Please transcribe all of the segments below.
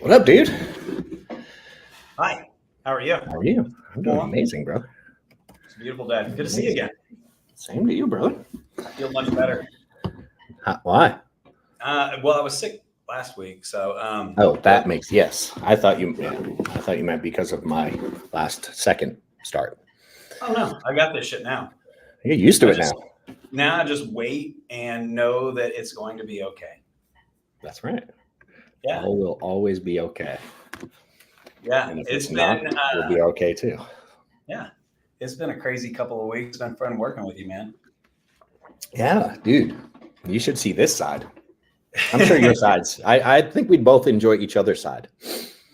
What up, dude? Hi, how are you? How are you? I'm doing amazing, bro. It's a beautiful day. Good to see you again. Same to you, brother. I feel much better. Why? Well, I was sick last week, so. Oh, that makes yes. I thought you meant because of my second start. Oh no, I got this shit now. You're used to it now. Now I just wait and know that it's going to be okay. That's right. Yeah. All will always be okay. Yeah, And if it's been, not, we'll be okay too. Yeah, it's been a crazy couple of weeks. It's been fun working with you, man. Yeah, dude. You should see this side. I'm sure your sides. I think we'd both enjoy each other's side.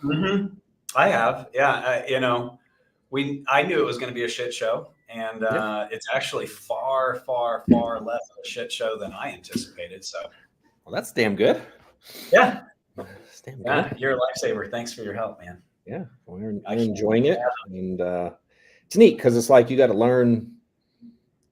Mm-hmm. I have. Yeah. I knew it was going to be a shit show, and it's actually far, far, far less of a shit show than I anticipated. So. Well, that's damn good. Yeah. That's damn Yeah. good. You're a lifesaver. Thanks for your help, man. Yeah. We're enjoying it. And it's neat because it's like you got to learn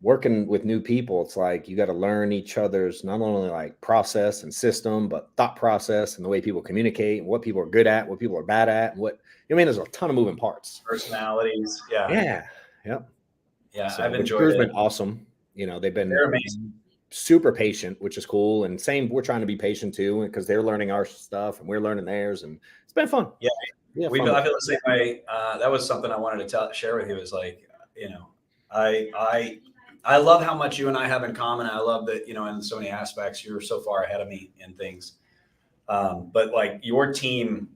working with new people. It's like you got to learn each other's not only like process and system, but thought process and the way people communicate and what people are good at, what people are bad at, and what I mean. There's a ton of moving parts. Personalities. Yeah. Yeah. Yep. Yeah. So I've the enjoyed crew's it. been awesome. You know, they're amazing. Super patient, which is cool. And same, we're trying to be patient too, because they're learning our stuff and we're learning theirs, and it's been fun. Yeah. I feel the same way. That was something I wanted to share with you. Is like, I love how much you and I have in common. I love that, in so many aspects, you're so far ahead of me in things. But like your team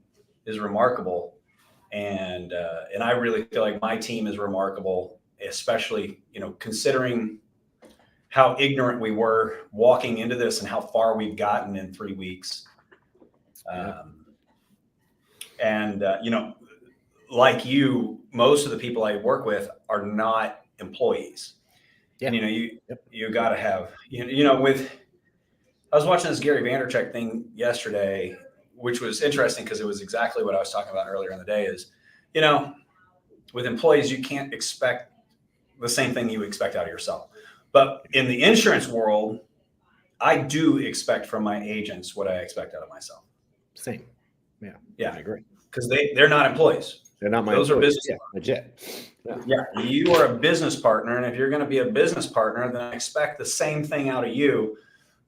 is remarkable. And I really feel like my team is remarkable, especially, considering how ignorant we were walking into this and how far we've gotten in 3 weeks. Like you, most of the people I work with are not employees. Yeah. And, you got to have, I was watching this Gary Vaynerchuk thing yesterday, which was interesting because it was exactly what I was talking about earlier in the day is, with employees, you can't expect the same thing you expect out of yourself. But in the insurance world, I do expect from my agents what I expect out of myself. Same. Yeah. Yeah. I agree. Because they're not employees. They're not my Those employees. are business. Yeah, legit. Yeah. You are a business partner. And if you're going to be a business partner, then I expect the same thing out of you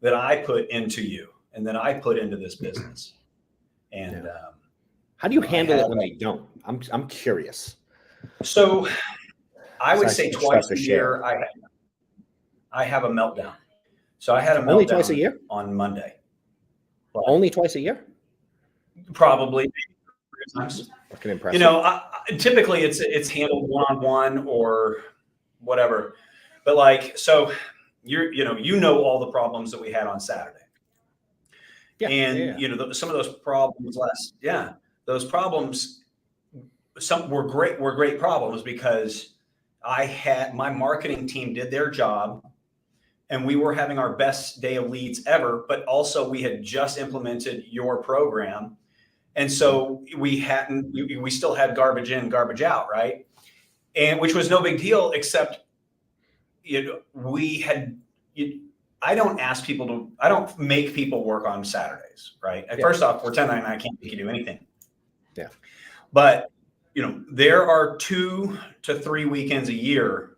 that I put into you and that I put into this business. And how do you handle it when they don't? I'm curious. So I would say twice a year I have a meltdown. So I had a meltdown only twice a year on Monday. Only twice a year? Probably. Times. Impressive. Typically it's handled one-on-one or whatever. But like, so you know all the problems that we had on Saturday. Yeah, and some of those problems those problems, some were great problems because my marketing team did their job and we were having our best day of leads ever, but also we had just implemented your program. And so we still had garbage in, garbage out, right? And which was no big deal, except I don't make people work on Saturdays, right? First off, we're 1099, I can't make you do anything. Yeah. But there are 2 to 3 weekends a year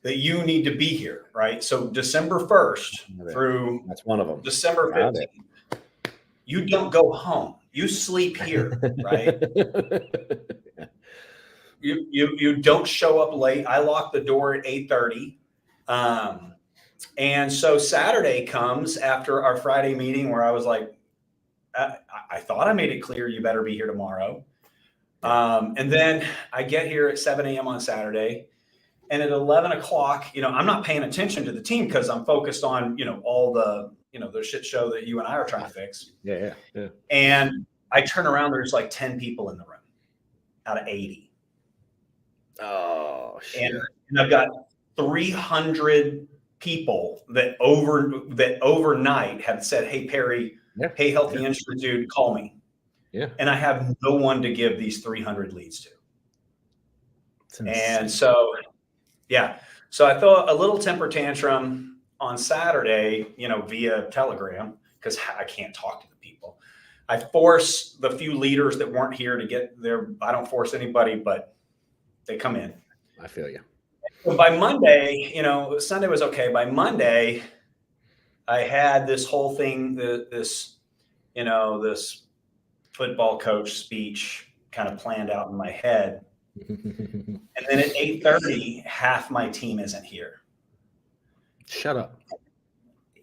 that you need to be here, right? So December 1st through that's one of them. December 15th, you don't go home. You sleep here, right? You don't show up late. I lock the door at 8:30. And so Saturday comes after our Friday meeting where I was like, I thought I made it clear you better be here tomorrow. And then I get here at 7 a.m. on Saturday. And at 11 o'clock, I'm not paying attention to the team because I'm focused on, all the, the shit show that you and I are trying to fix. Yeah. And I turn around, there's like 10 people in the room out of 80. Oh, shit. And I've got 300 people that overnight have said, hey, Perry, hey, Healthy Insurance Dude, call me. Yeah. And I have no one to give these 300 leads to. And so, so I throw a little temper tantrum on Saturday, via Telegram, because I can't talk to the people. I force the few leaders that weren't here to get there. I don't force anybody, but they come in. I feel you. So by Monday, Sunday was okay. By Monday, I had this whole thing, this football coach speech kind of planned out in my head. And then at 8:30, half my team isn't here. Shut up.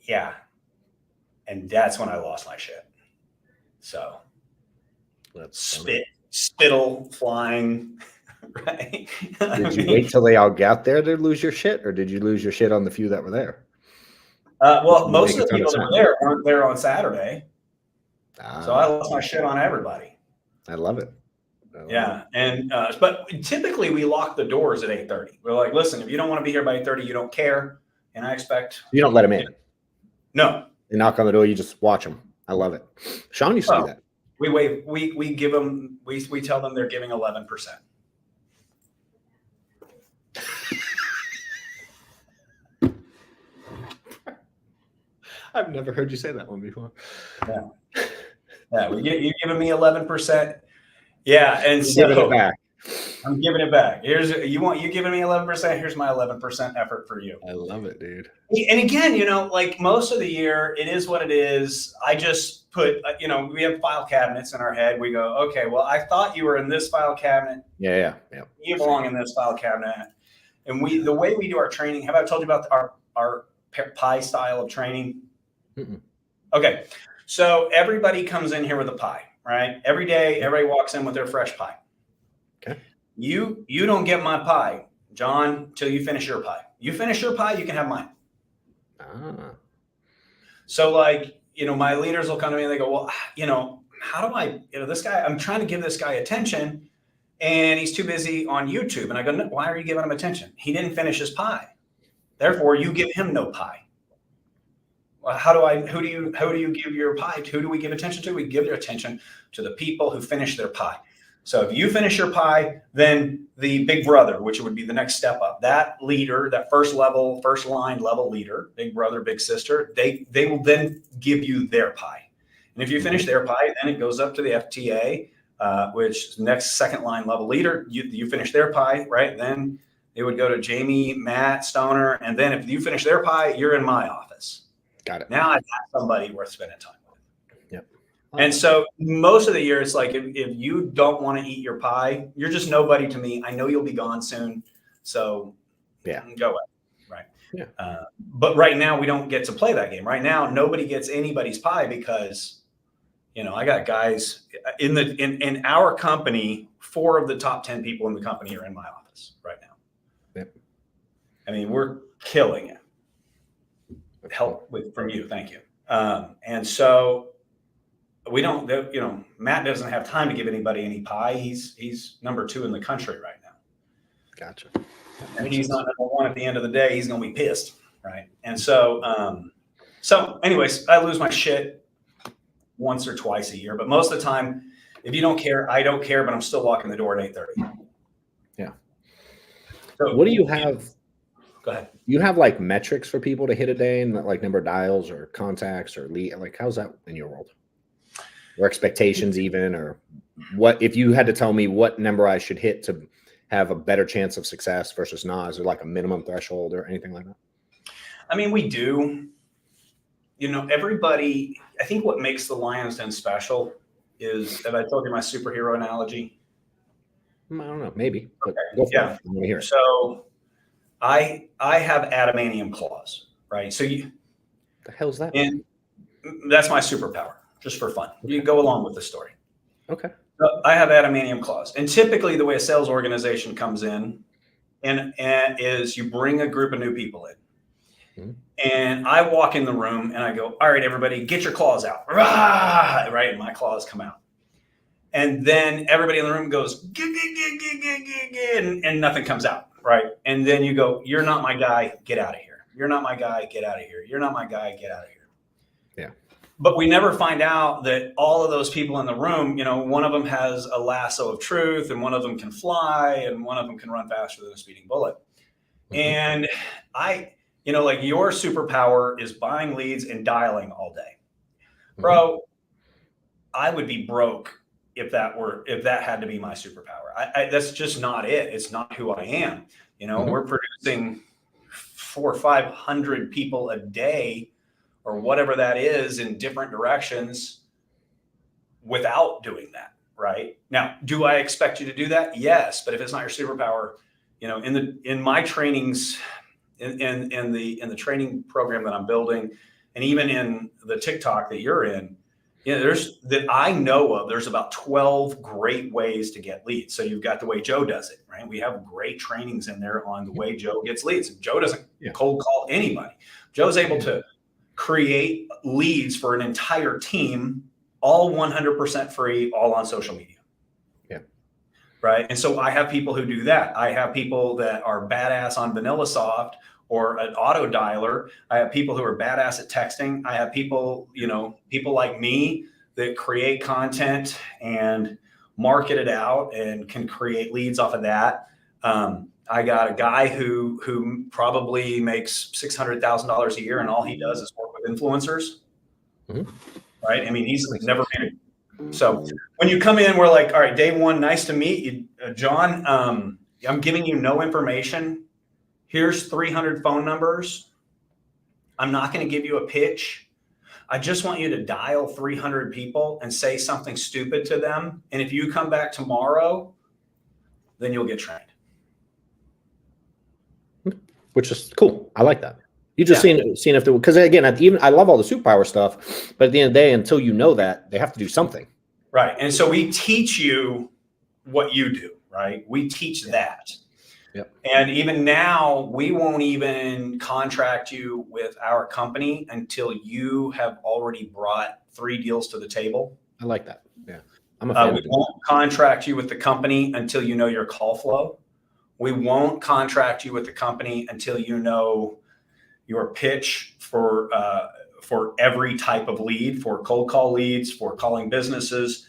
Yeah. And that's when I lost my shit. So spittle flying. Right. Did you wait till they all got there to lose your shit, or did you lose your shit on the few that were there? Well, most of the people that were there weren't there on Saturday. So I lost my shit on everybody. I love it. Yeah. And, but typically we lock the doors at 8:30. We're like, listen, if you don't want to be here by 8:30, you don't care. And I expect. You don't let them in. No. They knock on the door. You just watch them. I love it. Sean used to do that. We give them, we tell them they're giving 11%. I've never heard you say that one before. Yeah. Yeah. You're giving me 11%. Yeah. And so giving it back. I'm giving it back. You giving me 11%. Here's my 11% effort for you. I love it, dude. And again, like most of the year, it is what it is. I just put, we have file cabinets in our head. We go, okay, well, I thought you were in this file cabinet. Yeah. You belong in this file cabinet. And the way we do our training, have I told you about our pie style of training? Mm-mm. Okay. So everybody comes in here with a pie, right? Every day, everybody walks in with their fresh pie. Okay. You don't get my pie, John, till you finish your pie. You finish your pie, you can have mine. So my leaders will come to me and they go, well, how do I, this guy, I'm trying to give this guy attention and he's too busy on YouTube. And I go, no, why are you giving him attention? He didn't finish his pie. Therefore, you give him no pie. Well, who do you give your pie to? Who do we give attention to? We give their attention to the people who finish their pie. So if you finish your pie, then the big brother, which would be the next step up, that leader, that first line level leader, big brother, big sister, they will then give you their pie. And if you finish their pie, then it goes up to the FTA, which next second line level leader, you finish their pie, right? Then it would go to Jamie, Matt, Stoner. And then if you finish their pie, you're in my office. Got it. Now I've got somebody worth spending time with. Yep. And so most of the year, it's like, if you don't want to eat your pie, you're just nobody to me. I know you'll be gone soon. So yeah, go away. Right. Yeah. But right now we don't get to play that game. Right now, nobody gets anybody's pie because, I got guys in our company, 4 of the top 10 people in the company are in my office right now. Yep. I mean, we're killing it. Help from you. Thank you. And so we don't, Matt doesn't have time to give anybody any pie. He's number 2 in the country right now. Gotcha. And he's not number 1 at the end of the day. He's going to be pissed. Right. And so, anyways, I lose my shit once or twice a year, but most of the time, if you don't care, I don't care, but I'm still walking the door at 8:30. Yeah. So what do you have? Go ahead. You have like metrics for people to hit a day, and like number of dials or contacts or lead? Like, how's that in your world? Or expectations even, or what, if you had to tell me what number I should hit to have a better chance of success versus not, is there like a minimum threshold or anything like that? I mean, we do, everybody, I think what makes the Lions Den special is, have I told you my superhero analogy? I don't know, maybe. But okay. Go for it. I want to hear it. So I have adamantium claws, right? So the hell's that? And that's my superpower, just for fun. Okay. You go along with the story. Okay. So I have adamantium claws. And typically the way a sales organization comes in and is you bring a group of new people in. Mm-hmm. And I walk in the room and I go, all right, everybody, get your claws out. Rah! Right? And my claws come out. And then everybody in the room goes, and nothing comes out. Right. And then you go, you're not my guy. Get out of here. You're not my guy. Get out of here. You're not my guy. Get out of here. Yeah. But we never find out that all of those people in the room, one of them has a lasso of truth and one of them can fly and one of them can run faster than a speeding bullet. Mm-hmm. And like your superpower is buying leads and dialing all day. Mm-hmm. Bro, I would be broke if that had to be my superpower. That's just not it. It's not who I am. We're producing 400 or 500 people a day or whatever that is in different directions without doing that. Right now, do I expect you to do that? Yes. But if it's not your superpower, in my trainings, in the training program that I'm building, and even in the TikTok that you're in, I know of, there's about 12 great ways to get leads. So you've got the way Joe does it, right? We have great trainings in there on the way Joe gets leads. Joe doesn't cold call anybody. Joe's able to create leads for an entire team, all 100% free, all on social media. Right. And so I have people who do that. I have people that are badass on VanillaSoft or an auto dialer. I have people who are badass at texting. I have people, people like me that create content and market it out and can create leads off of that. I got a guy who probably makes $600,000 a year, and all he does is work with influencers. Right. I mean, he's never made it. So when you come in, we're like, all right, day one, nice to meet you, John. I'm giving you no information. Here's 300 phone numbers. I'm not going to give you a pitch. I just want you to dial 300 people and say something stupid to them. And if you come back tomorrow, then you'll get trained. Which is cool. I like that. You just seen if there, because again, I love all the superpower stuff, but at the end of the day, until you know that, they have to do something. Right. And so we teach you what you do, right? We teach that. Yep. And even now, we won't even contract you with our company until you have already brought 3 deals to the table. I like that. Yeah. I'm a fan. We won't contract you with the company until you know your call flow. We won't contract you with the company until you know your pitch for every type of lead, for cold call leads, for calling businesses,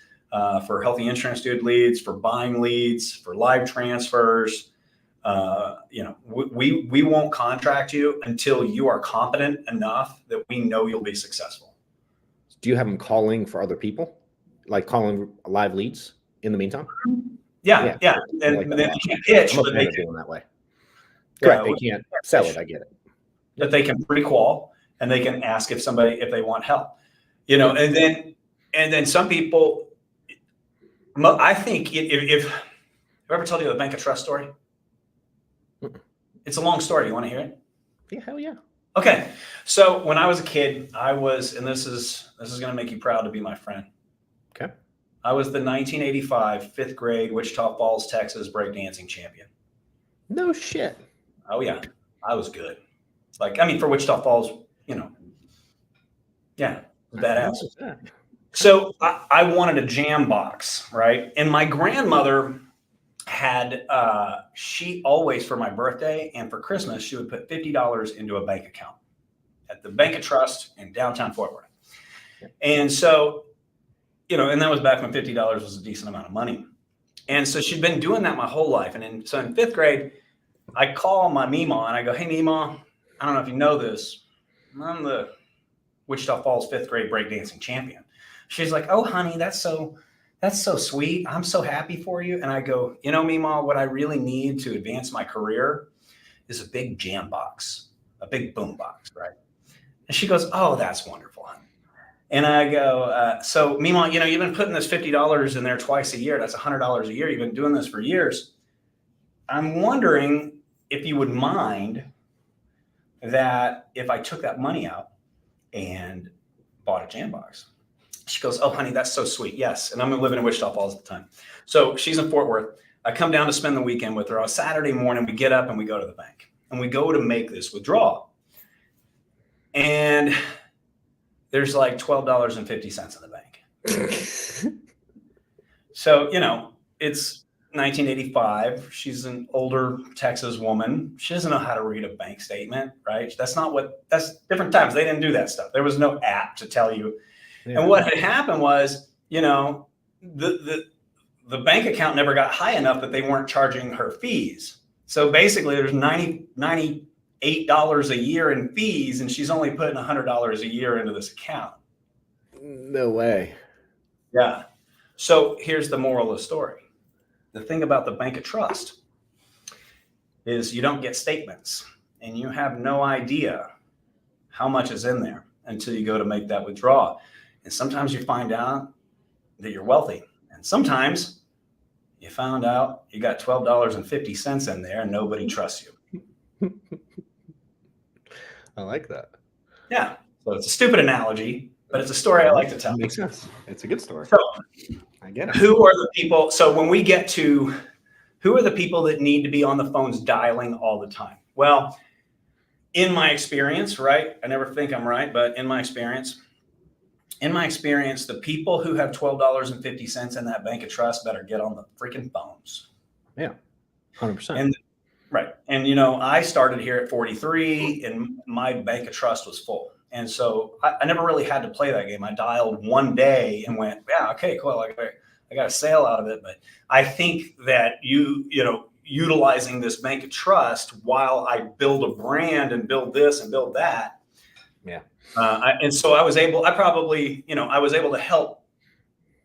for healthy insurance dude leads, for buying leads, for live transfers. We won't contract you until you are competent enough that we know you'll be successful. Do you have them calling for other people, like calling live leads in the meantime? Yeah. And like then they can't pitch, but they can that way. Correct. They can't sell it. I get it. That they can pre-qual and they can ask if they want help, and then some people, I think if I ever told you the Bank of Trust story, it's a long story. You want to hear it? Yeah, hell yeah. Okay. So when I was a kid, and this is going to make you proud to be my friend. Okay. I was the 1985 5th grade Wichita Falls, Texas breakdancing champion. No shit. Oh yeah. I was good. For Wichita Falls, badass. So I wanted a jam box, right? And my grandmother had, she always, for my birthday and for Christmas, she would put $50 into a bank account at the Bank of Trust in downtown Fort Worth. And so, and that was back when $50 was a decent amount of money. And so she'd been doing that my whole life. And so in 5th grade, I call my Meemaw and I go, hey, Meemaw, I don't know if you know this, I'm the Wichita Falls 5th grade breakdancing champion. She's like, oh, honey, that's so sweet. I'm so happy for you. And I go, Meemaw, what I really need to advance my career is a big jam box, a big boom box, right? And she goes, oh, that's wonderful, honey. And I go, so Meemaw, you've been putting this $50 in there twice a year. That's $100 a year. You've been doing this for years. I'm wondering if you would mind that if I took that money out and bought a jam box. She goes, oh, honey, that's so sweet. Yes. And I'm living in Wichita Falls at the time. So she's in Fort Worth. I come down to spend the weekend with her. On Saturday morning, we get up and we go to the bank and we go to make this withdrawal. And there's like $12.50 in the bank. So, it's 1985. She's an older Texas woman. She doesn't know how to read a bank statement, right? That's different times. They didn't do that stuff. There was no app to tell you. Yeah. And what had happened was, the bank account never got high enough that they weren't charging her fees. So basically there's $98 a year in fees, and she's only putting $100 a year into this account. No way. Yeah. So here's the moral of the story. The thing about the bank of trust is you don't get statements and you have no idea how much is in there until you go to make that withdrawal. And sometimes you find out that you're wealthy. And sometimes you found out you got $12.50 in there and nobody trusts you. I like that. Yeah. So it's a stupid analogy, but it's a story I like to tell. It makes sense. It's a good story. So I get it. who are the people? So when we get to who are the people that need to be on the phones dialing all the time? Well, in my experience, right? I never think I'm right, but in my experience, the people who have $12.50 in that bank of trust better get on the freaking phones. Yeah, 100%. And right. And, you know, I started here at 43 and my bank of trust was full. And so I never really had to play that game. I dialed one day and went, yeah, okay, cool. I got a sale out of it. But I think that utilizing this bank of trust while I build a brand and build this and build that. Yeah. And so I was able to help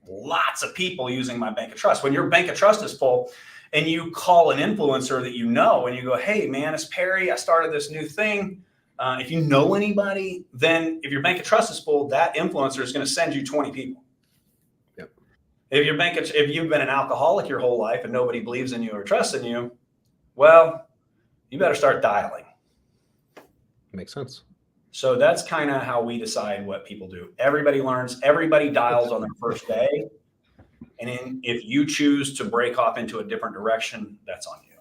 lots of people using my bank of trust. When your bank of trust is full and you call an influencer that you know and you go, hey, man, it's Perry. I started this new thing. If you know anybody, then if your bank of trust is full, that influencer is going to send you 20 people. Yep. If you've been an alcoholic your whole life and nobody believes in you or trusts in you, well, you better start dialing. Makes sense. So that's kind of how we decide what people do. Everybody learns, everybody dials on their first day. And if you choose to break off into a different direction, that's on you.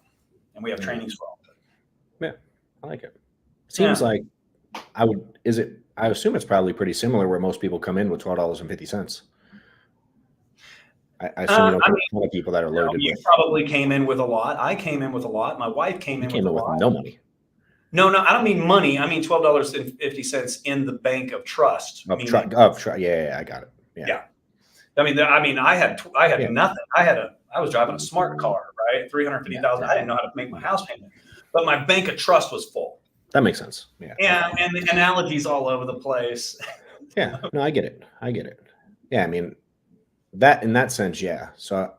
And we have trainings for all of it. Yeah, I like it. Seems like I assume it's probably pretty similar where most people come in with $12.50. I assume you don't get a lot of people that are loaded. You probably came in with a lot. I came in with a lot. My wife came in with a lot. No money. No, I don't mean money. I mean $12.50 in the bank of trust. Yeah, I got it. Yeah. I mean, I had nothing. I was driving a smart car, right? $350,000. I didn't know how to make my house payment, but my bank of trust was full. That makes sense. Yeah. And the analogies all over the place. Yeah. No, I get it. Yeah. I mean, that in that sense, yeah. So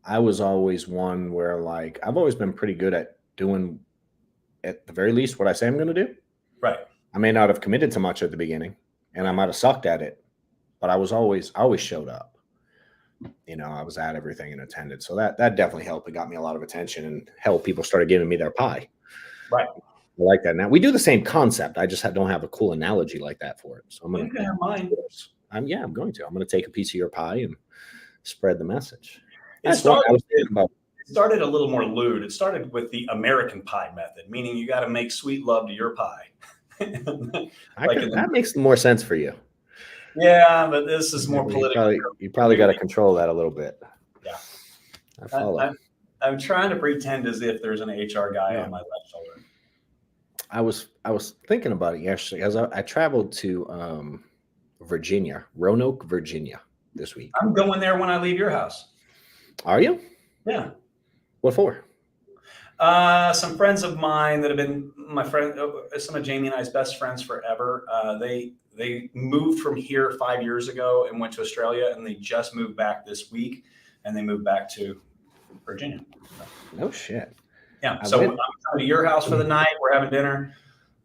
I was always one where like I've always been pretty good at doing at the very least what I say I'm going to do. Right. I may not have committed to much at the beginning and I might have sucked at it, but I always showed up. You know, I was at everything and attended. So that definitely helped. It got me a lot of attention and helped. People started giving me their pie. Right. I like that. Now we do the same concept. I just don't have a cool analogy like that for it. So I'm going to have mine. I'm going to take a piece of your pie and spread the message. It started a little more lewd. It started with the American pie method, meaning you got to make sweet love to your pie. That makes more sense for you. Yeah, but this is more political. You probably got to control that a little bit. Yeah. I follow. I'm trying to pretend as if there's an HR guy on my left shoulder. I was thinking about it yesterday as I traveled to Virginia, Roanoke, Virginia this week. I'm going there when I leave your house. Are you? Yeah. What for? Some friends of mine that have been some of Jamie and I's best friends forever. They moved from here 5 years ago and went to Australia, and they just moved back this week, and they moved back to Virginia. No shit. Yeah. So I'm coming to your house for the night. We're having dinner.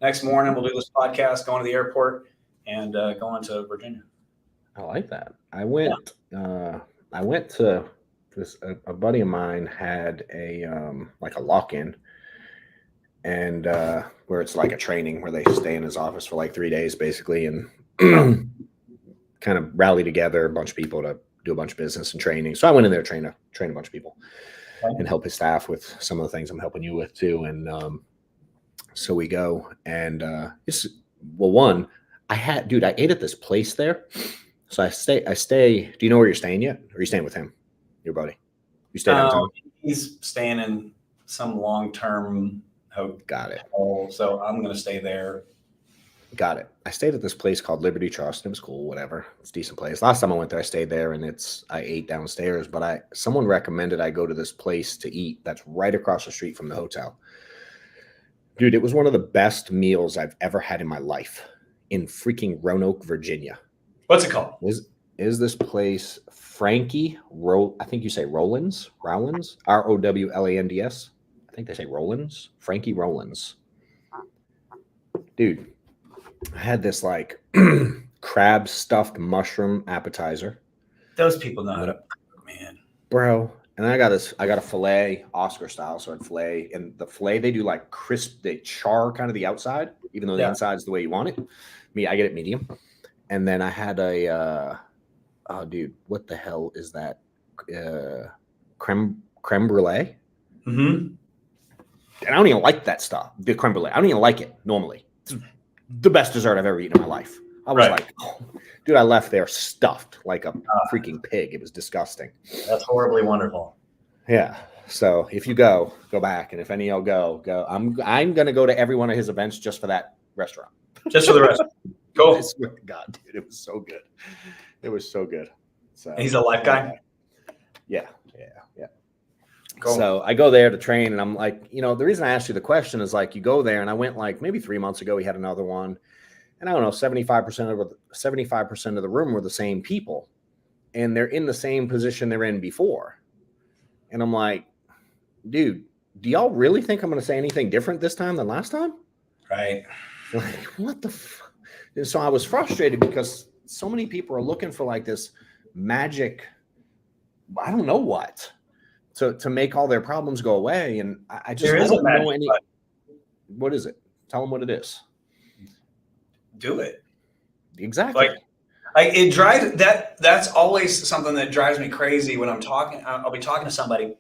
Next morning, we'll do this podcast, going to the airport, and going to Virginia. I like that. I went to this. A buddy of mine had a like a lock-in, and where it's like a training where they stay in his office for like 3 days, basically, and kind of rally together a bunch of people to do a bunch of business and training. So I went in there to train a bunch of people and help his staff with some of the things I'm helping you with too. And so we go, and I ate at this place there. So I stay. Do you know where you're staying yet? Or are you staying with him, your buddy? You stay downtown? He's staying in some long-term hotel. Got it. So I'm going to stay there. Got it. I stayed at this place called Liberty Trust. It was cool, whatever. It's a decent place. Last time I went there, I stayed there, and I ate downstairs. But someone recommended I go to this place to eat that's right across the street from the hotel. Dude, it was one of the best meals I've ever had in my life in freaking Roanoke, Virginia. What's it called? is this place Frankie I think you say Rollins, Rowlands, Rowlands. I think they say Rollins, Frankie Rollins. Dude, I had this like crab stuffed mushroom appetizer. Those people know how to, man. Bro. And then I got a filet, Oscar style. So I had filet, and the filet, they do like crisp, they char kind of the outside, even though the inside is the way you want it. I get it medium. And then I had oh dude, what the hell is that? Creme brulee. Mm-hmm. And I don't even like that stuff. The creme brulee. I don't even like it normally. It's the best dessert I've ever eaten in my life. I was like, oh, dude, I left there stuffed like a freaking pig. It was disgusting. That's horribly wonderful. Yeah. So if you go back, and if any of y'all go. I'm gonna go to every one of his events just for that restaurant. Just for the restaurant. Cool. I swear to God, dude, it was so good. It was so good. So and he's a life guy. Yeah. Cool. So I go there to train, and I'm like, the reason I asked you the question is like, you go there, and I went like maybe 3 months ago. He had another one, and I don't know, 75% of the room were the same people, and they're in the same position they're in before. And I'm like, dude, do y'all really think I'm going to say anything different this time than last time? Right. Like, what the fuck? And so I was frustrated because so many people are looking for like this magic, I don't know what, to make all their problems go away. And I just don't know any. What is it? Tell them what it is. Do it. Exactly. It drives that's always something that drives me crazy when I'm talking. I'll be talking to somebody.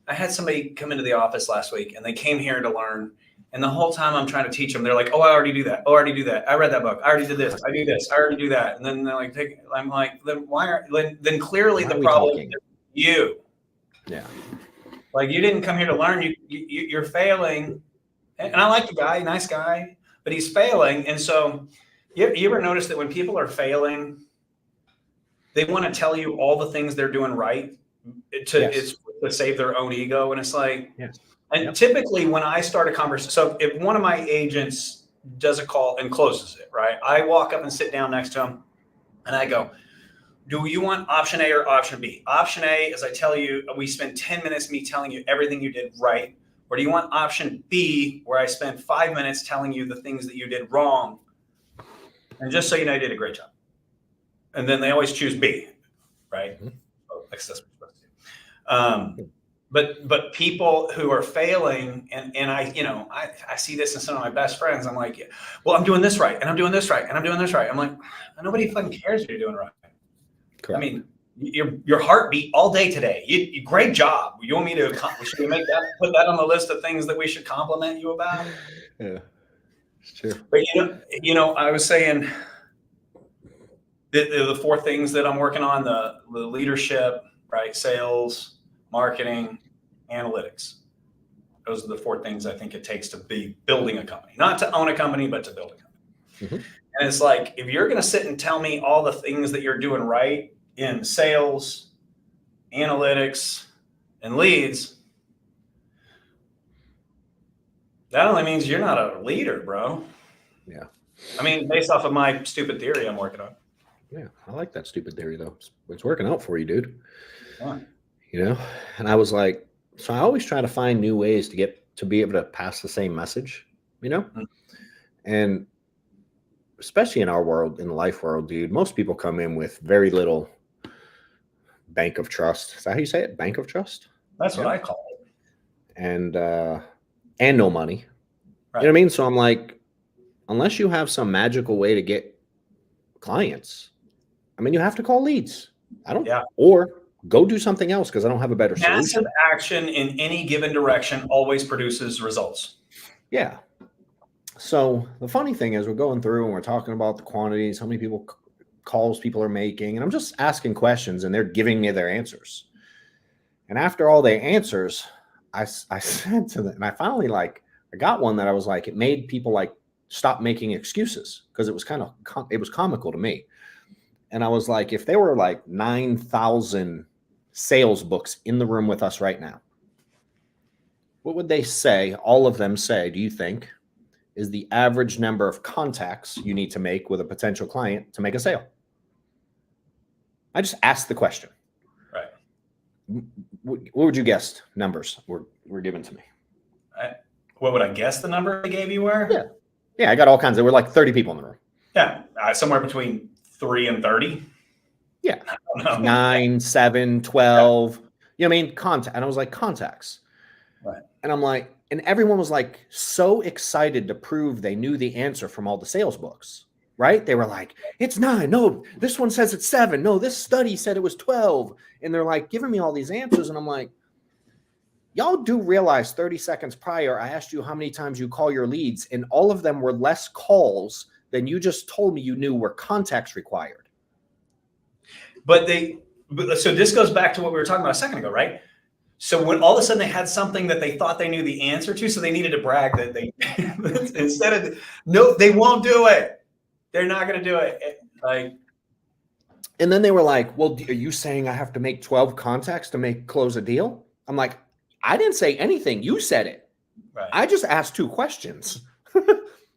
I had somebody come into the office last week, and they came here to learn. And the whole time I'm trying to teach them, they're like, "Oh, I already do that. Oh, I already do that. I read that book. I already did this. I do this. I already do that." And then they're like, I'm like, then clearly the problem is you. Yeah. Like, you didn't come here to learn. You're failing. And I like the guy, nice guy, but he's failing. And so you ever notice that when people are failing, they want to tell you all the things they're doing right it's to save their own ego. And it's like, and typically when I start a conversation, so if one of my agents does a call and closes it, right? I walk up and sit down next to him and I go, do you want option A or option B? Option A is I tell you, we spend 10 minutes me telling you everything you did right. Or do you want option B, where I spend 5 minutes telling you the things that you did wrong? And just so you know, you did a great job. And then they always choose B, right? Mm-hmm. Oh, that's what we're supposed to do. But people who are failing, and I see this in some of my best friends. I'm like, well, I'm doing this right, and I'm doing this right, and I'm doing this right. I'm like, nobody fucking cares if you're doing right. Correct. I mean, your heartbeat all day today. You great job. You want me to? Should we put that on the list of things that we should compliment you about? Yeah, it's true. But I was saying the 4 things that I'm working on: the leadership, right? Sales, marketing, analytics. Those are the 4 things I think it takes to be building a company, not to own a company, but to build a company. Mm-hmm. And it's like, if you're going to sit and tell me all the things that you're doing right in sales, analytics, and leads, that only means you're not a leader, bro. Yeah. I mean, based off of my stupid theory I'm working on. Yeah, I like that stupid theory, though. It's working out for you, dude. Yeah. And I was like, so I always try to find new ways to be able to pass the same message, Mm-hmm. And especially in our world, in the life world, dude, most people come in with very little bank of trust. Is that how you say it? Bank of trust? That's what I call it. And no money. Right. You know what I mean? So I'm like, unless you have some magical way to get clients, I mean, you have to call leads. Or go do something else because I don't have a better solution. Massive action in any given direction always produces results. Yeah. So the funny thing is, we're going through and we're talking about the quantities, how many calls people are making, and I'm just asking questions and they're giving me their answers. And after all their answers, I said to them, and I finally I got one that I was like, it made people stop making excuses because it was it was comical to me. And I was like, if there were 9,000 sales books in the room with us right now, what would they say? All of them say, do you think, is the average number of contacts you need to make with a potential client to make a sale? I just asked the question. Right. What would you guess numbers were given to me? What would I guess the number they gave you were? Yeah. Yeah, I got all kinds. There were like 30 people in the room. Yeah, somewhere between 3 and 30. Yeah. 9, 7, 12. Yeah. You know what I mean? Contact. And I was like, contacts. Right. And I'm like, and everyone was like so excited to prove they knew the answer from all the sales books, right? They were like, it's 9. No, this one says it's 7. No, this study said it was 12. And they're like giving me all these answers. And I'm like, y'all do realize 30 seconds prior, I asked you how many times you call your leads, and all of them were less calls than you just told me you knew were contacts required. But so this goes back to what we were talking about a second ago, right? So when all of a sudden they had something that they thought they knew the answer to, so they needed to brag that they, instead of, no, they won't do it. They're not going to do it. Like, and then they were like, well, are you saying I have to make 12 contacts to close a deal? I'm like, I didn't say anything. You said it. Right. I just asked 2 questions.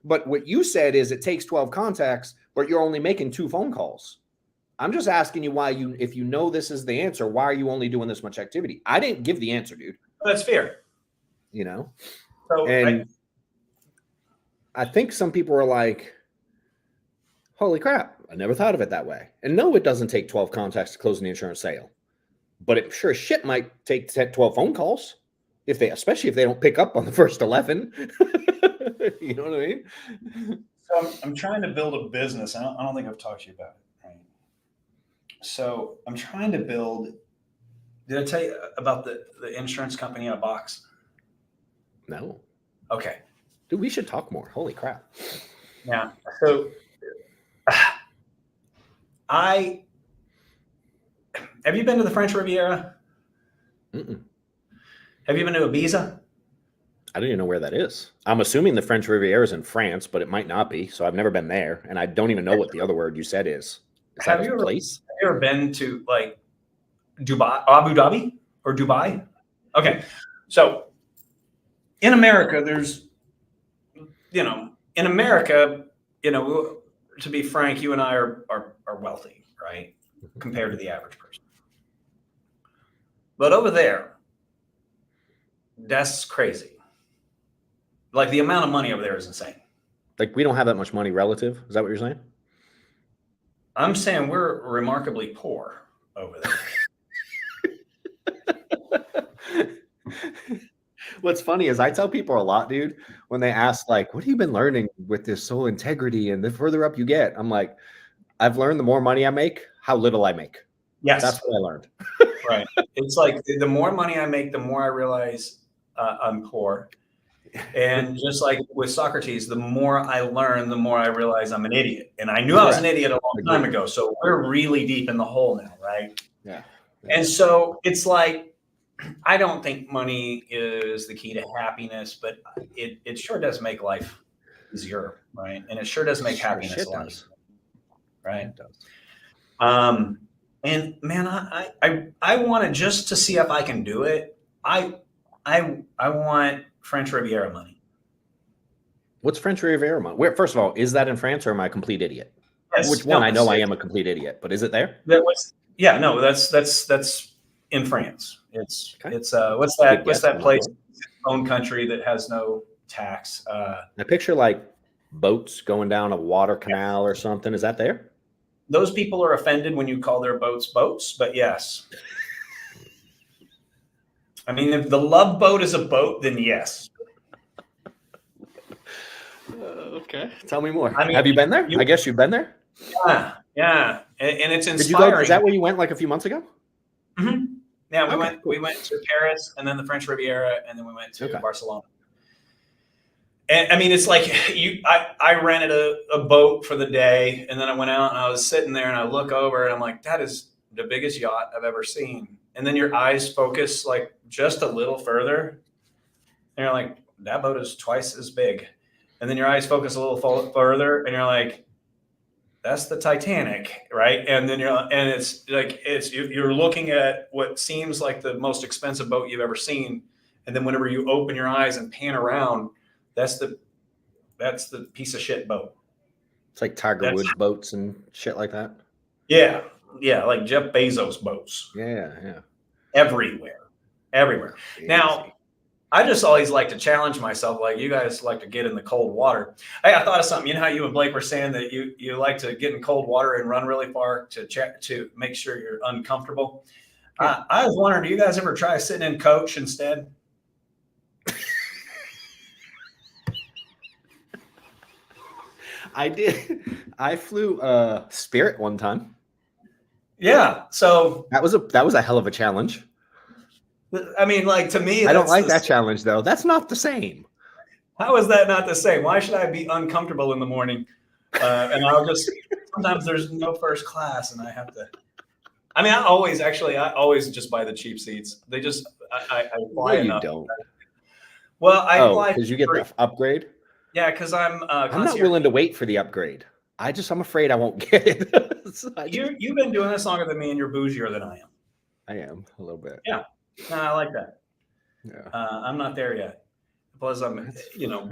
But what you said is it takes 12 contacts, but you're only making 2 phone calls. I'm just asking you why if you know this is the answer, why are you only doing this much activity? I didn't give the answer, dude. That's fair. You know? So, and I think some people are like, holy crap, I never thought of it that way. And no, it doesn't take 12 contacts to close an insurance sale. But it sure as shit might take 12 phone calls, especially if they don't pick up on the first 11. You know what I mean? So I'm trying to build a business. I don't think I've talked to you about it. Right? So I'm trying to build. Did I tell you about the insurance company in a box? No. Okay. Dude, we should talk more. Holy crap. Yeah. So have you been to the French Riviera? Mm-mm. Have you been to Ibiza? I don't even know where that is. I'm assuming the French Riviera is in France, but it might not be. So I've never been there, and I don't even know what the other word you said is. Have you ever been to like Dubai, Abu Dhabi, or Dubai? Okay, so in America, there's, in America, to be frank, you and I are wealthy, right, compared to the average person. But over there, that's crazy. Like the amount of money over there is insane. Like we don't have that much money relative. Is that what you're saying? I'm saying we're remarkably poor over there. What's funny is I tell people a lot, dude, when they ask like, what have you been learning with this soul integrity? And the further up you get, I'm like, I've learned the more money I make, how little I make. Yes. That's what I learned. Right. It's like the more money I make, the more I realize I'm poor. And just like with Socrates, the more I learn, the more I realize I'm an idiot. And I knew I was an idiot a long time ago. So we're really deep in the hole now, right? Yeah. And so it's like, I don't think money is the key to happiness, but it sure does make life easier, right? And it sure does make happiness a lot easier, right? It does. And man, I wanted just to see if I can do it. I want French Riviera money. What's French Riviera money? Where, first of all, is that in France or am I a complete idiot? Yes. Which one? I know I am a complete idiot, but is it there? That's in France. It's what's that place? Own country that has no tax. I picture like boats going down a water canal or something. Is that there? Those people are offended when you call their boats boats, but yes. I mean, if the Love Boat is a boat, then yes. Okay. Tell me more. I mean, have you been there? I guess you've been there. Yeah. And it's inspiring. Did you go? Is that where you went like a few months ago? Mm-hmm. Yeah, we went to Paris and then the French Riviera and then we went to Barcelona. And I mean, it's like I rented a boat for the day and then I went out and I was sitting there and I look over and I'm like, that is the biggest yacht I've ever seen. And then your eyes focus like just a little further. And you're like, that boat is twice as big. And then your eyes focus a little further and you're like, that's the Titanic, right? And then it's like you're looking at what seems like the most expensive boat you've ever seen. And then whenever you open your eyes and pan around, that's the piece of shit boat. It's like Tiger Woods boats and shit like that. Yeah. Yeah, like Jeff Bezos boats. Yeah. Everywhere. Crazy. Now, I just always like to challenge myself. Like you guys like to get in the cold water. I thought of something. You know how you and Blake were saying that you like to get in cold water and run really far to make sure you're uncomfortable. Yeah. I was wondering, do you guys ever try sitting in coach instead? I did. I flew Spirit one time. Yeah. So that was a hell of a challenge. I mean, like, to me, I don't like that challenge though. That's not the same. How is that not the same? Why should I be uncomfortable in the morning? And I'll just, sometimes there's no first class and I have to, I mean, I always just buy the cheap seats. They just, I fly enough. You don't. Well, I fly because you get the upgrade. Yeah, because I'm not willing to wait for the upgrade. I'm afraid I won't get it. So you've been doing this longer than me, and you're bougier than I am. I am a little bit. Yeah, no, I like that. Yeah, I'm not there yet. Plus, I'm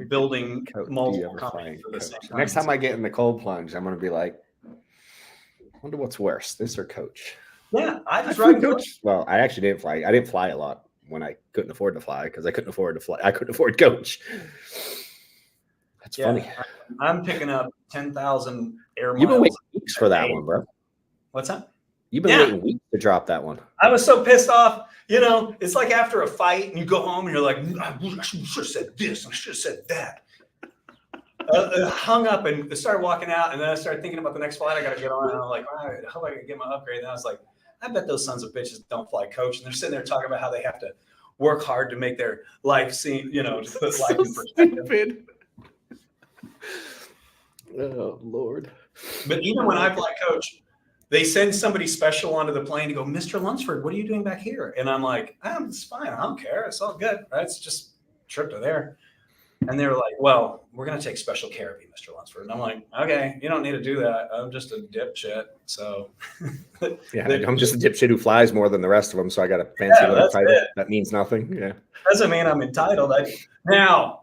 building multiple companies for the same time. Next time I get in the cold plunge, I'm going to be like, I wonder what's worse, this or coach. Yeah, I just ride coach. Well, I actually didn't fly. I didn't fly a lot when I couldn't afford to fly because I couldn't afford to fly. I couldn't afford coach. That's funny. I'm picking up 10,000 air miles. You've been waiting weeks for that one, bro. What's that? You've been waiting weeks to drop that one. I was so pissed off. It's like after a fight and you go home and you're like, I should have said this. I should have said that. Hung up and started walking out. And then I started thinking about the next flight I got to get on. And I'm like, all right, how am I going to get my upgrade? And I was like, I bet those sons of bitches don't fly coach. And they're sitting there talking about how they have to work hard to make their life seem, to put life in perspective. Oh, Lord. But even when I fly coach, they send somebody special onto the plane to go, Mr. Lunsford, what are you doing back here? And I'm like, it's fine. I don't care. It's all good. Right? It's just a trip to there. And they were like, well, we're going to take special care of you, Mr. Lunsford. And I'm like, okay, you don't need to do that. I'm just a dipshit. So I'm just a dipshit who flies more than the rest of them. So I got a fancy little title. That means nothing. Yeah. Doesn't mean I'm entitled. Now,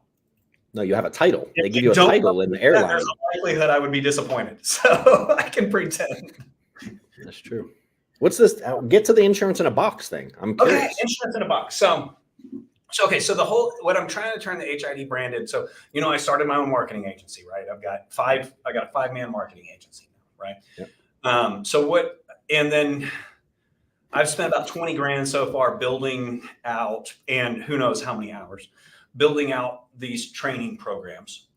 no, you have a title. They give you a title in the airline. There's a likelihood I would be disappointed. So I can pretend. That's true. What's this? Get to the insurance in a box thing. I'm curious. Okay, insurance in a box. So what I'm trying to turn the HID brand in. So, I started my own marketing agency, right? I got a 5-man marketing agency now, right? Yep. And then I've spent about 20 grand so far building out, and who knows how many hours, building out these training programs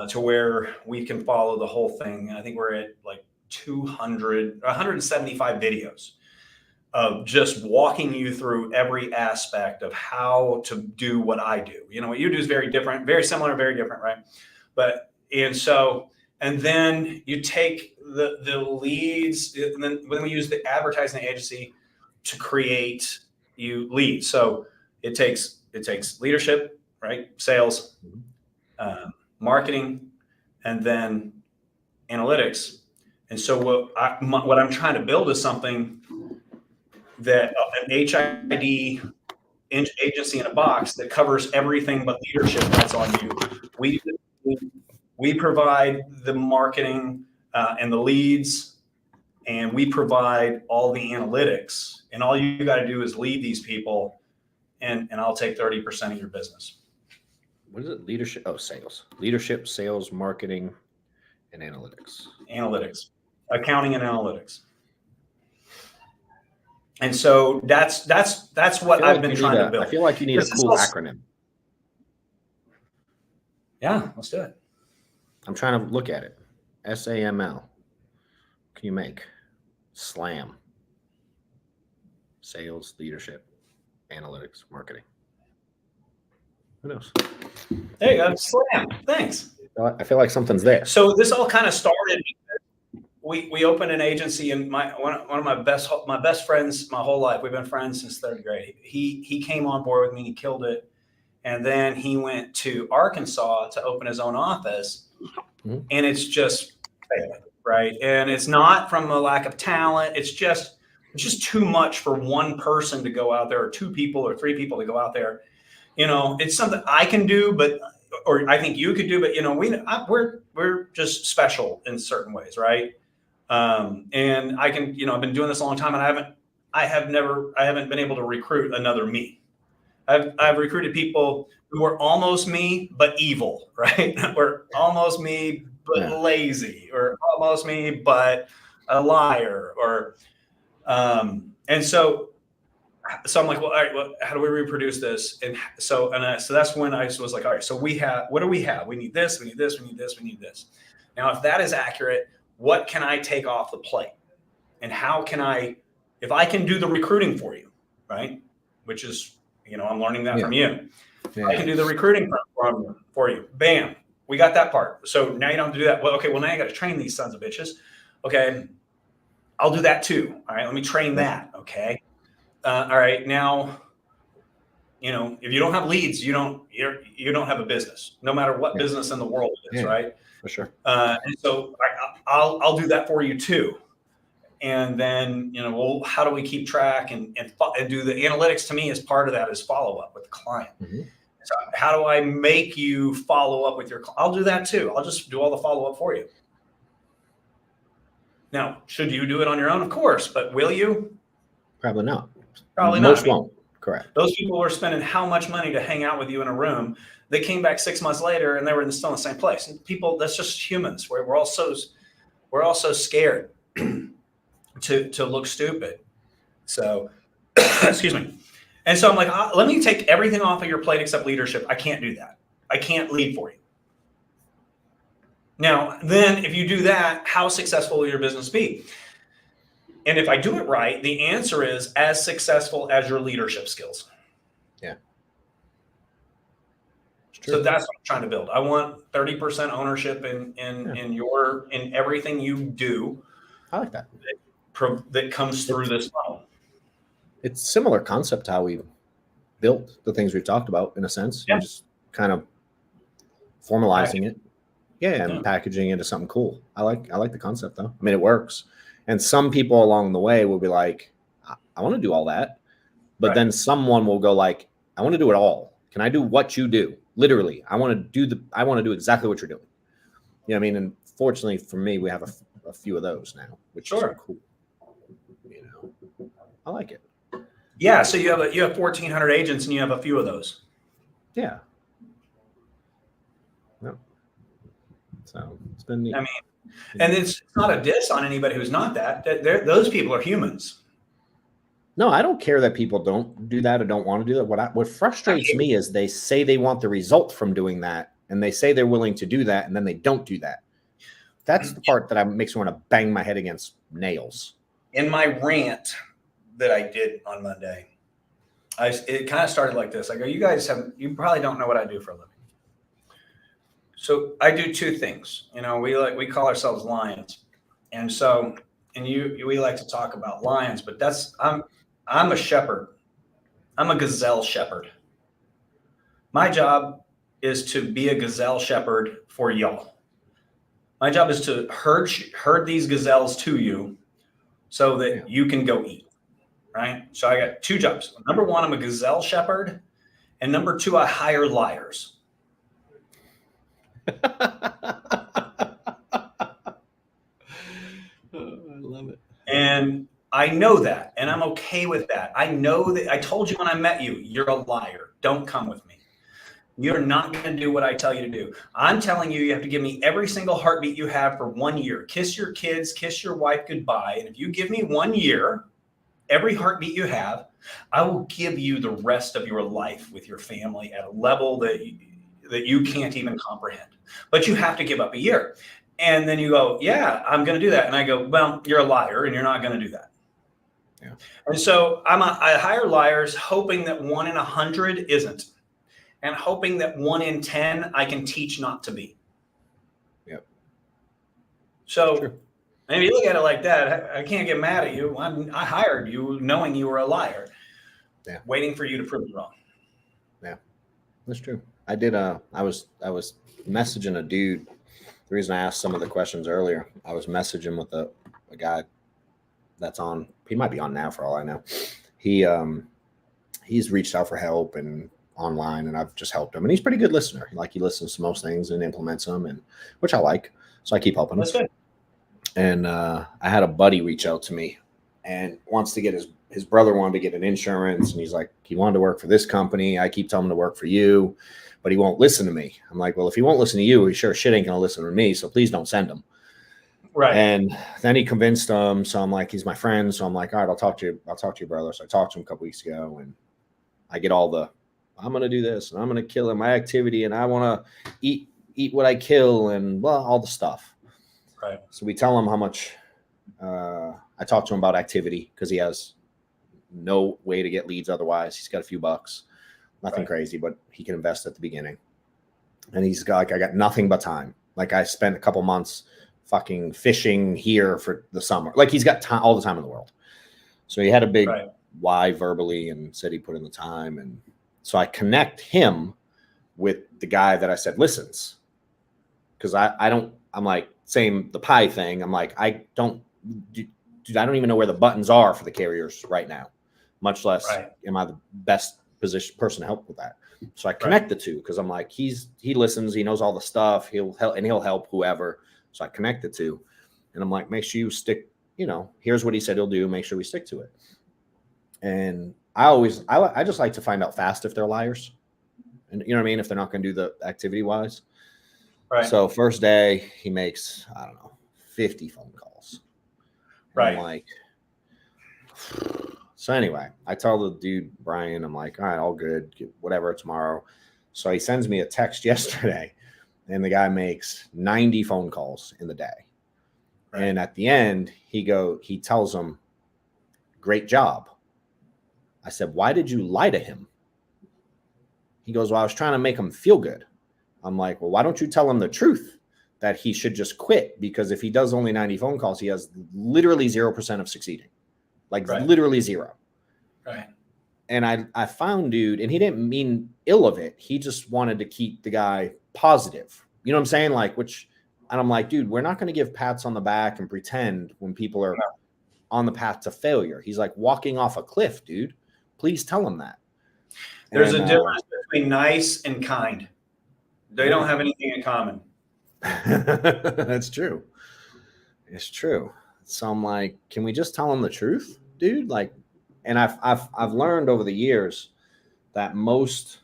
to where we can follow the whole thing. I think we're at like 175 videos of just walking you through every aspect of how to do what I do. What you do is very different, very similar, very different, right? And then you take the leads, and then when we use the advertising agency to create leads. So it takes leadership, right? Sales, marketing, and then analytics. And so what I'm trying to build is something that an HID agency in a box that covers everything but leadership. That's on you. We provide the marketing and the leads, and we provide all the analytics. And all you got to do is lead these people, and I'll take 30% of your business. What is it? Leadership? Oh, sales. Leadership, sales, marketing, and analytics. Analytics, accounting, and analytics. And so that's what I've been trying to build. I feel like you need a cool acronym. Yeah, let's do it. I'm trying to look at it. SAML. Can you make? SLAM. Sales, leadership, analytics, marketing. Who knows? There you go. SLAM. Thanks. I feel like something's there. So this all kind of started because we opened an agency, and one of my best friends my whole life. We've been friends since 3rd grade. He came on board with me. He killed it, and then he went to Arkansas to open his own office, and it's just failing, right? And it's not from a lack of talent. It's just too much for one person to go out there, or 2 people or 3 people to go out there. It's something I can do, or I think you could do, but we're just special in certain ways, right? And I can, I've been doing this a long time, and I haven't been able to recruit another me. I've recruited people who are almost me, but evil, right? Or almost me, but lazy, or almost me, but a liar, or, and so I'm like, well, all right, well, how do we reproduce this? And so that's when I was like, all right, so what do we have? We need this, we need this, we need this, we need this. Now, if that is accurate, what can I take off the plate? And how can if I can do the recruiting for you, right? Which is, I'm learning that from you. Yeah. I can do the recruiting for you. Bam. We got that part. So now you don't have to do that. Well, okay. Well, now you got to train these sons of bitches. Okay. I'll do that too. All right. Let me train that. Okay. All right. Now, if you don't have leads, you don't have a business, no matter what business in the world it is. Right. For sure. And so I'll do that for you too. And then, well, how do we keep track and do the analytics? To me, as part of that is follow up with the client. Mm-hmm. So how do I make you follow up with your client? I'll do that too. I'll just do all the follow up for you. Now, should you do it on your own? Of course, but will you? Probably not. Probably not. Most won't. Correct. Those people are spending how much money to hang out with you in a room? They came back 6 months later and they were still in the same place. And people, that's just humans. We're all so scared to look stupid. So, excuse me. And so I'm like, let me take everything off of your plate except leadership. I can't do that. I can't lead for you. Now, then if you do that, how successful will your business be? And if I do it right, the answer is as successful as your leadership skills. Yeah. So that's what I'm trying to build. I want 30% ownership in everything you do. I like that. That comes through this model. It's similar concept to how we built the things we've talked about, in a sense. Yeah. You're just kind of formalizing it. Yeah, and packaging it into something cool. I like the concept though. I mean, it works. And some people along the way will be like, I want to do all that. But then someone will go like, I want to do it all. Can I do what you do? Literally, I want to do exactly what you're doing. You know what I mean? And fortunately for me, we have a few of those now, which is cool. I like it. Yeah. So you have 1,400 agents and you have a few of those. Yeah. No. So it's been neat. I mean, and it's not a diss on anybody who's not that. Those people are humans. No, I don't care that people don't do that or don't want to do that. What frustrates me is they say they want the result from doing that, and they say they're willing to do that, and then they don't do that. That's the part that makes me want to bang my head against nails. In my rant that I did on Monday, it kind of started like this. I go, you probably don't know what I do for a living. So I do two things. We call ourselves lions, and we like to talk about lions, but I'm a shepherd. I'm a gazelle shepherd. My job is to be a gazelle shepherd for y'all. My job is to herd these gazelles to you so that you can go eat, right? So I got two jobs. Number one, I'm a gazelle shepherd. And number two, I hire liars. I love it. And I know that, and I'm okay with that. I know that I told you when I met you, you're a liar. Don't come with me. You're not going to do what I tell you to do. I'm telling you, you have to give me every single heartbeat you have for 1 year. Kiss your kids, kiss your wife goodbye. And if you give me 1 year, every heartbeat you have, I will give you the rest of your life with your family at a level that you can't even comprehend. But you have to give up a year. And then you go, yeah, I'm going to do that. And I go, well, you're a liar and you're not going to do that. Yeah. And so I hire liars hoping that 1 in 100 isn't. And hoping that 1 in 10 I can teach not to be. Yep. So maybe you look at it like that. I can't get mad at you. I hired you knowing you were a liar. Yeah. Waiting for you to prove me wrong. Yeah, that's true. I did. I was messaging a dude. The reason I asked some of the questions earlier, I was messaging with a guy that's on. He might be on now for all I know. He's reached out for help and online, and I've just helped him. And he's a pretty good listener. Like, he listens to most things and implements them, and which I like. So I keep helping him. That's good. And I had a buddy reach out to me and wants to get his brother wanted to get an insurance. And he's like, he wanted to work for this company. I keep telling him to work for you, but he won't listen to me. I'm like, well, if he won't listen to you, he sure shit ain't going to listen to me. So please don't send him. Right. And then he convinced him. So I'm like, he's my friend. So I'm like, all right, I'll talk to you, brother. So I talked to him a couple weeks ago and I get all the, I'm going to do this and I'm going to kill him, my activity. And I want to eat what I kill and well, all the stuff. Right. So we tell him how much, I talked to him about activity because he has no way to get leads otherwise. He's got a few bucks, nothing crazy, but he can invest at the beginning. And he's got like, I got nothing but time. Like I spent a couple months fucking fishing here for the summer. Like he's got time, all the time in the world. So he had a big why verbally and said he put in the time. And so I connect him with the guy that I said listens. Cause I'm like same the pie thing. I'm like, I don't even know where the buttons are for the carriers right now, much less am I the best person to help with that. So I connect the two because I'm like, he listens, he knows all the stuff, he'll help whoever. So I connect the two and I'm like, make sure you stick, here's what he said he'll do. Make sure we stick to it. And I just like to find out fast if they're liars and you know what I mean? If they're not going to do the activity wise. Right. So first day he makes, I don't know, 50 phone calls. Right. I'm like, so anyway, I tell the dude, Brian, I'm like, all right, all good, whatever, tomorrow. So he sends me a text yesterday and the guy makes 90 phone calls in the day. Right. And at the end, he tells him, great job. I said, why did you lie to him? He goes, well, I was trying to make him feel good. I'm like, well, why don't you tell him the truth that he should just quit? Because if he does only 90 phone calls, he has literally 0% of succeeding, like literally zero. Right. And I found dude, and he didn't mean ill of it. He just wanted to keep the guy positive. You know what I'm saying? Like, and I'm like, dude, we're not going to give pats on the back and pretend when people are on the path to failure. He's like walking off a cliff, dude. Please tell him that. There's a difference between nice and kind. They don't have anything in common. That's true. It's true. So I'm like, can we just tell him the truth, dude? Like, and I've learned over the years that most,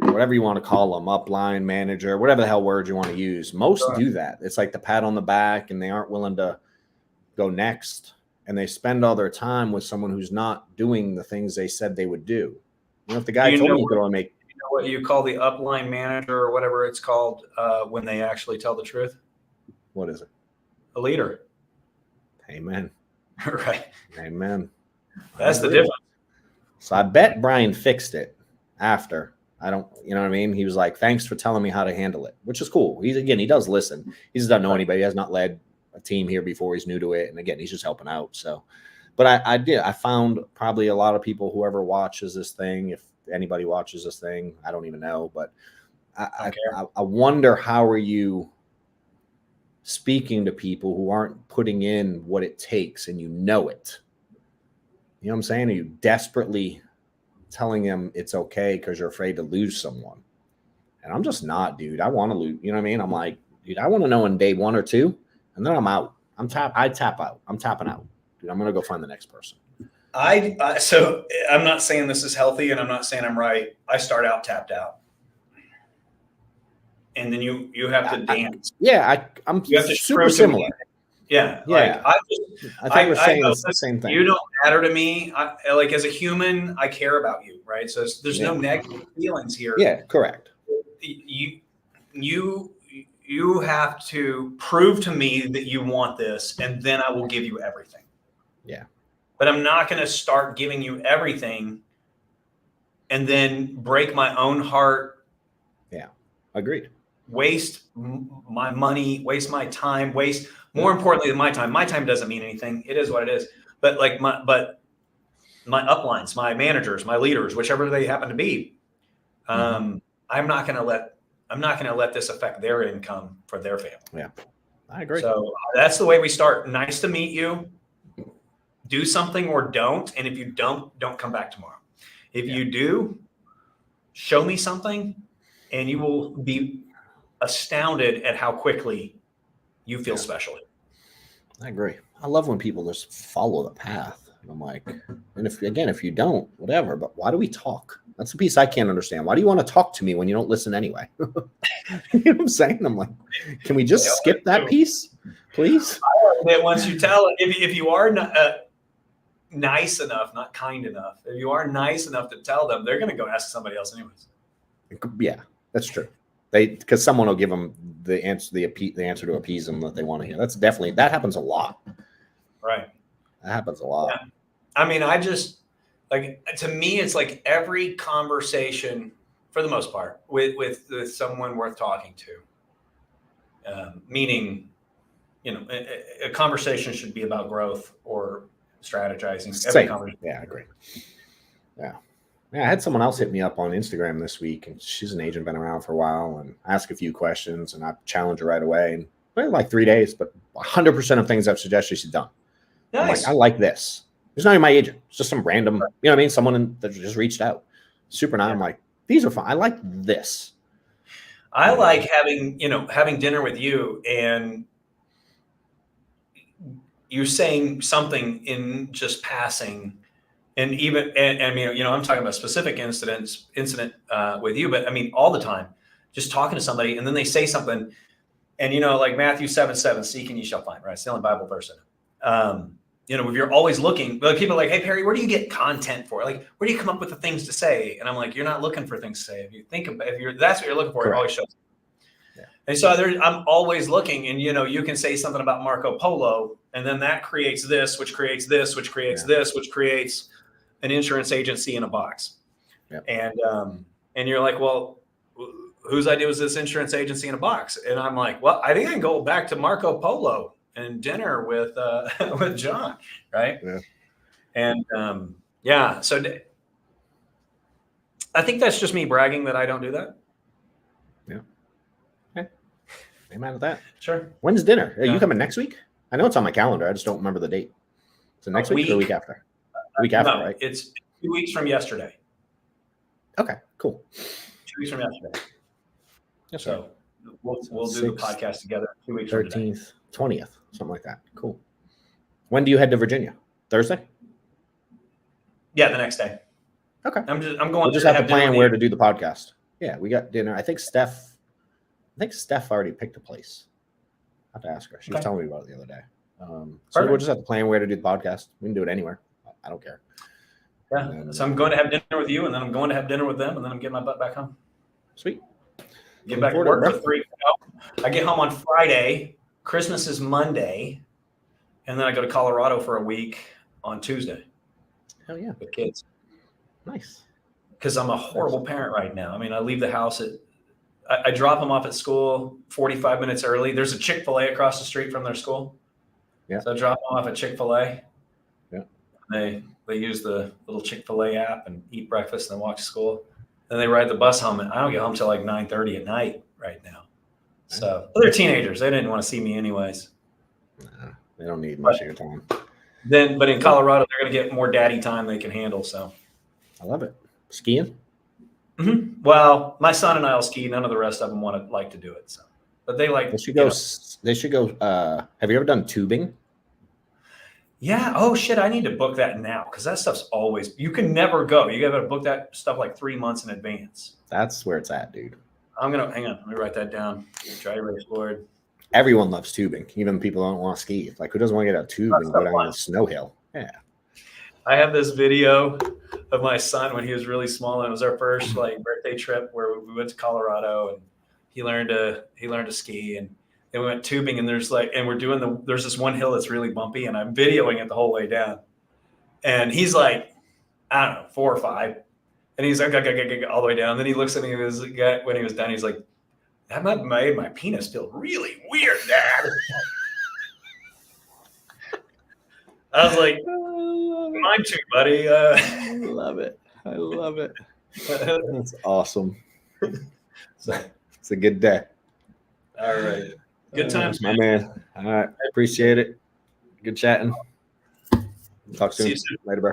whatever you want to call them, upline manager, whatever the hell word you want to use, most do that. It's like the pat on the back, and they aren't willing to go next, and they spend all their time with someone who's not doing the things they said they would do. If the guy told me he could only make. What you call the upline manager or whatever it's called when they actually tell the truth? What is it? A leader. Amen. Right. Amen. That's the difference. So I bet Brian fixed it after. You know what I mean? He was like, thanks for telling me how to handle it, which is cool. He does listen. He just doesn't know anybody. He has not led a team here before. He's new to it. And again, he's just helping out. So, but I found probably a lot of people, whoever watches this thing, if anybody watches this thing, I don't even know, but I wonder, how are you speaking to people who aren't putting in what it takes and you know it? You know what I'm saying? Are you desperately telling them it's okay because you're afraid to lose someone? And I'm just not, dude. I want to lose. You know what I mean? I'm like, dude, I want to know in day 1 or 2, and then I'm out. I tap out. I'm tapping out. Dude, I'm going to go find the next person. So I'm not saying this is healthy, and I'm not saying I'm right. I start out tapped out, and then you have to dance. I'm super similar. Yeah. Like, I think we're saying the same thing. You don't matter to me. Like, as a human, I care about you, right? So there's no negative feelings here. Yeah, correct. You have to prove to me that you want this, and then I will give you everything. Yeah. But I'm not going to start giving you everything and then break my own heart. Yeah, agreed. Waste my money, waste my time, more importantly than my time. My time doesn't mean anything. It is what it is. But like my uplines, my managers, my leaders, whichever they happen to be, I'm not going to let this affect their income for their family. Yeah, I agree. So that's the way we start. Nice to meet you. Do something or don't. And if you don't come back tomorrow. If you do, show me something, and you will be astounded at how quickly you feel special. I agree. I love when people just follow the path. And I'm like, and if you don't, whatever, but why do we talk? That's the piece I can't understand. Why do you want to talk to me when you don't listen anyway? You know what I'm saying? I'm like, can we just skip that piece, please? Once you tell it, if you are not, nice enough, not kind enough, if you are nice enough to tell them, they're going to go ask somebody else anyways. Yeah, that's true. Because someone will give them the answer to appease them that they want to hear. That happens a lot. Right. That happens a lot. Yeah. I mean, to me, it's like every conversation, for the most part, with someone worth talking to, meaning, a conversation should be about growth or strategizing. Yeah, I agree. Yeah. Yeah, I had someone else hit me up on Instagram this week, and she's an agent, been around for a while, and ask a few questions, and I challenge her right away. And like 3 days, but 100% of things I've suggested she's done. Nice. I like this. It's not even my agent. It's just some random, you know what I mean? Someone that just reached out. Super nice. Yeah. I'm like, these are fun. I like this. I like having dinner with you and you saying something in just passing. And I mean, I'm talking about specific incident with you, but I mean, all the time, just talking to somebody and then they say something and, like Matthew 7:7, seek and you shall find, right? It's the only Bible verse. If you're always looking, like people are like, hey, Perry, where do you get content for? Like, where do you come up with the things to say? And I'm like, you're not looking for things to say. If you think about, that's what you're looking for, Correct. It always shows. Yeah. And so I'm always looking and, you can say something about Marco Polo and then that creates this, which creates this, which creates this, which creates an insurance agency in a box. Yep. And you're like, well, whose idea was this insurance agency in a box? And I'm like, well, I think I can go back to Marco Polo and dinner with John, right? Yeah. And so I think that's just me bragging that I don't do that. Yeah. Okay. I'm mad at that. Sure. When's dinner? Are you coming next week? I know it's on my calendar. I just don't remember the date. So next week or the week after? Week after, no, right? It's 2 weeks from yesterday. Okay, cool. 2 weeks from yesterday. Yes, so we'll do the podcast together 2 weeks 13th, 20th, something like that. Cool. When do you head to Virginia? Thursday? Yeah, the next day. Okay. I'm going. We'll just have to plan where to do the podcast. Yeah, we got dinner. I think Steph already picked a place. I have to ask her. She was telling me about it the other day. So we'll just have to plan where to do the podcast. We can do it anywhere. I don't care. Yeah. So I'm going to have dinner with you, and then I'm going to have dinner with them, and then I'm getting my butt back home. Sweet. Get back to work for 3. I get home on Friday. Christmas is Monday, and then I go to Colorado for a week on Tuesday. Hell yeah. With kids. Nice. Because I'm a horrible parent right now. I mean, I leave the house I drop them off at school 45 minutes early. There's a Chick-fil-A across the street from their school. Yeah. So I drop them off at Chick-fil-A. Yeah. They use the little Chick-fil-A app and eat breakfast and then walk to school. Then they ride the bus home, and I don't get home till like 9:30 at night right now. So they're teenagers. They didn't want to see me anyways. Nah, they don't need much of your time. But in Colorado, they're going to get more daddy time they can handle. So I love it. Skiing? Mm-hmm. Well, my son and I will ski. None of the rest of them like to do it. So, but they like. They should go. Have you ever done tubing? Yeah. Oh shit! I need to book that now because that stuff's always. You can never go. You got to book that stuff like 3 months in advance. That's where it's at, dude. Hang on. Let me write that down. Dry erase board. Everyone loves tubing, even people who don't want to ski. Like, who doesn't want to get a tube and go down a snow hill? Yeah. I have this video of my son when he was really small, and it was our first like birthday trip where we went to Colorado, and he learned to ski, and then we went tubing, and there's this one hill that's really bumpy, and I'm videoing it the whole way down, and he's like, I don't know, 4 or 5, and he's like all the way down. And then he looks at me when he was done, he's like, that made my penis feel really weird, Dad. I was like, mine too, buddy. I love it. That's awesome. It's a good day. All right. Good times, my man. All right. Appreciate it. Good chatting. Talk soon. See you soon. Later, bro.